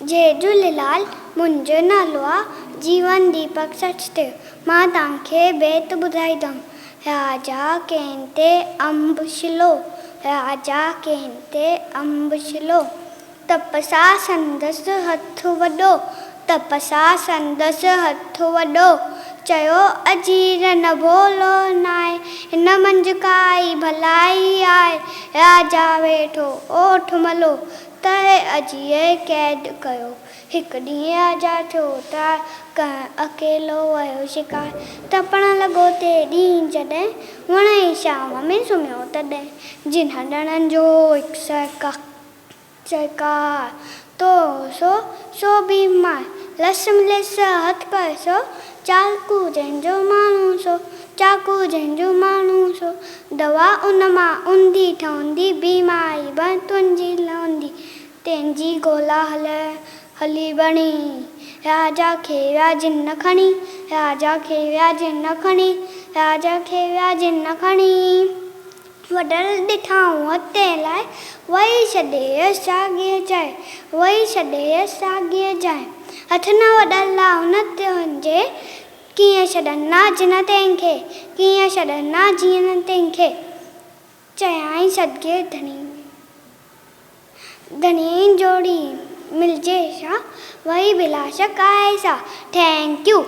जय झूलेलाल। मुंहिंजो नालो आहे जीवन दीपक सचदेव। मां तव्हांखे बेत ॿुधाईंदमि। राजा कंहिं ते अंब छिलो, राजा कंहिं ते अंब छिलो। तपसा संदसि हथ वॾो, तपसा संदसि हथ वॾो। चयो अजीर न भोलो नाहे, हिन मंझि काई भलाई आहे। राजा वेठो ओठ मलो, तए अजीर क़ैद कयो। हिकु ॾींहुं राजा थियो त अकेलो वियो शिकार। तपण लॻो ते ॾींहुं जॾहिं, वण जी छांव में सुम्हियो तॾहिं। जिन ॾणनि जो हिकु सरकार तो सो बीमार, लसम लिस हथ कर सो, चाकू जंहिंजो माण्हू सो, चाकू जंहिंजो माण्हू सो। दवा उन मां ऊंधी ठहंदी, बीमारी बि तुंहिंजी लहंदी। तंहिंजी ॻोल्हा हली बणी, राजा खे विया जिन खणी, राजा खे विया जिन खणी, राजा खे विया जिन खणी। वॾल ॾिठाऊं हथे लाइ, वही छॾे साॻिए जाए, वही छॾे साॻिए जाए। हथ न वॾल हुन ते हुनजे, कीअं छॾंदा जिन तंहिंखे, कीअं छॾंदा जिन तंहिंखे। चयाईं सदके धणी जोड़ी मिलजे छा, वही बिलाश काए सा। Thank U.